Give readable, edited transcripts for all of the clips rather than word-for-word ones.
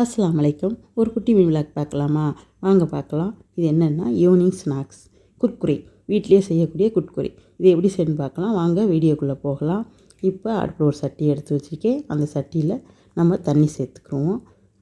அஸ்ஸலாமு அலைக்கும். ஒரு குட்டி விளாக் பார்க்கலாமா? வாங்க பார்க்கலாம். இது என்னென்னா ஈவினிங் ஸ்நாக்ஸ் குர்குரே, வீட்டிலேயே செய்யக்கூடிய குர்குரே. இது எப்படி செய்யணும்னு பார்க்கலாம். வாங்க வீடியோக்குள்ளே போகலாம். இப்போ அடுப்பில் ஒரு சட்டி எடுத்து வச்சுருக்கேன். அந்த சட்டியில் நம்ம தண்ணி சேர்த்துக்குருவோம்.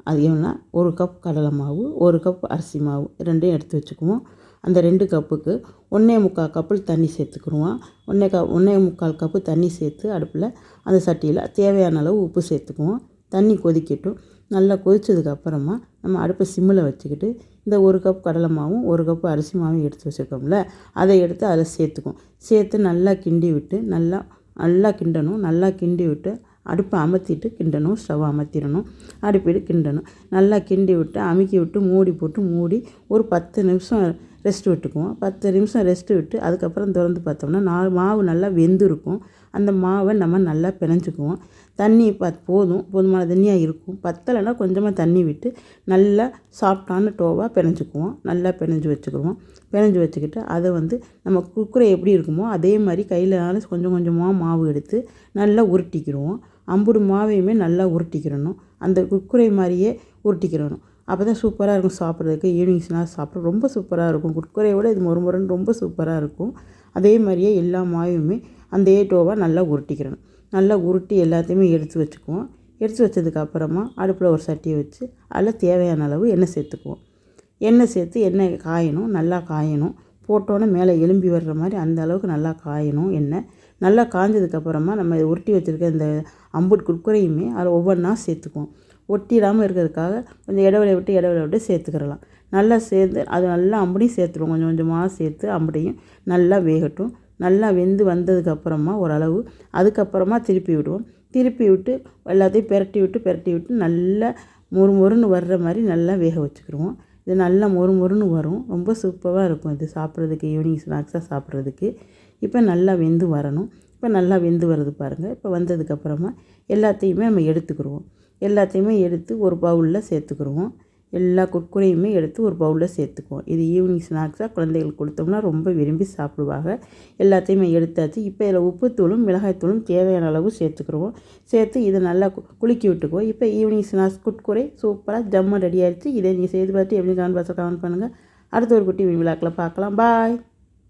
அது ஏன்னா 1 கப் கடலை மாவு, 1 கப் அரிசி மாவு ரெண்டையும் எடுத்து வச்சுக்குவோம். அந்த 2 கப்புக்கு 1.25 கப்பு தண்ணி சேர்த்துக்குருவோம். 1.25 கப்பு தண்ணி சேர்த்து அடுப்பில் அந்த சட்டியில் தேவையான அளவு உப்பு சேர்த்துக்குவோம். தண்ணி கொதிக்கட்டும். நல்லா கொதித்ததுக்கப்புறமா நம்ம அடுப்பை சிம்மில் வச்சுக்கிட்டு இந்த 1 கப் கடலை மாவும் 1 கப்பு அரிசி மாவும் எடுத்து வச்சுருக்கோம்ல, அதை எடுத்து அதில் சேர்த்துக்குவோம். சேர்த்து நல்லா கிண்டி விட்டு நல்லா கிண்டணும். நல்லா கிண்டி விட்டு அடுப்பை அமர்த்திட்டு கிண்டணும். ஸ்டவ் அமர்த்திடணும். அடுப்பிட்டு கிண்டணும். நல்லா கிண்டி விட்டு அமுக்கி விட்டு மூடி போட்டு மூடி ஒரு 10 நிமிஷம் ரெஸ்ட் விட்டுக்குவோம். 10 நிமிஷம் ரெஸ்ட்டு விட்டு அதுக்கப்புறம் திறந்து பார்த்தோம்னா மாவு நல்லா வெந்திருக்கும். அந்த மாவை நம்ம நல்லா பிணைஞ்சிக்குவோம். தண்ணி போதுமான தண்ணியாக இருக்கும். பத்தலைன்னா கொஞ்சமாக தண்ணி விட்டு நல்லா சாஃப்டான டோவாக பிணைஞ்சிக்குவோம். நல்லா பிணைஞ்சி வச்சுக்குவோம். பிணைஞ்சி வச்சுக்கிட்டு அதை நம்ம குர்குரே எப்படி இருக்குமோ அதே மாதிரி கையில் கொஞ்சம் கொஞ்சமாக மாவு எடுத்து நல்லா உருட்டிக்கிடுவோம். அம்புடு மாவையுமே நல்லா உருட்டிக்கிடணும். அந்த குர்குரே மாதிரியே உருட்டிக்கிடணும். அப்போ தான் சூப்பராக இருக்கும் சாப்பிட்றதுக்கு. ஈவினிங் ஸ்நாக்ஸ் சாப்பிட ரொம்ப சூப்பராக இருக்கும். குர்குரேயோட இது மொறுமொறுன்னு ரொம்ப சூப்பராக இருக்கும். அதே மாதிரியே எல்லா மாவையுமே அந்த டோவாக நல்லா உருட்டிக்கிடணும். நல்லா உருட்டி எல்லாத்தையுமே எடுத்து வச்சுக்குவோம். எடுத்து வச்சதுக்கப்புறமா அடுப்பில் ஒரு சட்டியை வச்சு அதில் தேவையான அளவு எண்ணெய் சேர்த்துக்குவோம். எண்ணெய் சேர்த்து எண்ணெய் காயணும். நல்லா காயணும். போட்டோன்னே மேலே எலும்பி வர்ற மாதிரி அந்த அளவுக்கு நல்லா காயணும் எண்ணெய். நல்லா காய்ஞ்சதுக்கப்புறமா நம்ம உருட்டி வச்சுருக்க இந்த அம்புட் குர்குரேயுமே அதில் ஒவ்வொன்றா சேர்த்துக்குவோம். ஒட்டிடாமல் இருக்கிறதுக்காக கொஞ்சம் இடைவெளி விட்டு சேர்த்துக்கிறலாம். நல்லா சேர்ந்து அது நல்லா அம்புடையும் சேர்த்துருவோம். கொஞ்சம் கொஞ்சமாக சேர்த்து அம்புடையும் நல்லா வேகட்டும். நல்லா வெந்து வந்ததுக்கப்புறமா ஓரளவு அதுக்கப்புறமா திருப்பி விடுவோம். திருப்பி விட்டு எல்லாத்தையும் பெரட்டி விட்டு நல்லா மொறுமொறுன்னு வர்ற மாதிரி நல்லா வேக வச்சுக்கிடுவோம். இது நல்லா மொறுமொறுன்னு வரும். ரொம்ப சூப்பராக இருக்கும் இது சாப்பிட்றதுக்கு, ஈவினிங் ஸ்நாக்ஸாக சாப்பிட்றதுக்கு. இப்போ நல்லா வெந்து வரணும். இப்போ நல்லா வெந்து வருது பாருங்கள். இப்போ வந்ததுக்கப்புறமா எல்லாத்தையுமே நம்ம எடுத்துக்கிடுவோம். எல்லாத்தையுமே எடுத்து ஒரு பவுலில் சேர்த்துக்கிடுவோம். எல்லா குர்குரேயுமே எடுத்து ஒரு பவுலில் சேர்த்துக்குவோம். இது ஈவினிங் ஸ்நாக்ஸாக குழந்தைகளுக்கு கொடுத்தோம்னா ரொம்ப விரும்பி சாப்பிடுவாங்க. எல்லாத்தையுமே எடுத்தாச்சு. இப்போ இதில் உப்புத்தூளும் மிளகாய்த்தூளும் தேவையான அளவு சேர்த்துக்கிடுவோம். சேர்த்து இதை நல்லா குலுக்கி விட்டுக்குவோம். இப்போ ஈவினிங் ஸ்நாக்ஸ் குர்குரே சூப்பராக ஜம்மு ரெடி ஆகிடுச்சு. இதை நீங்கள் செய்து பார்த்து எப்படி கமெண்ட் பாக்ஸில் கமெண்ட் பண்ணுங்கள். அடுத்த ஒரு குட்டி விழாக்கில் பார்க்கலாம். பாய்.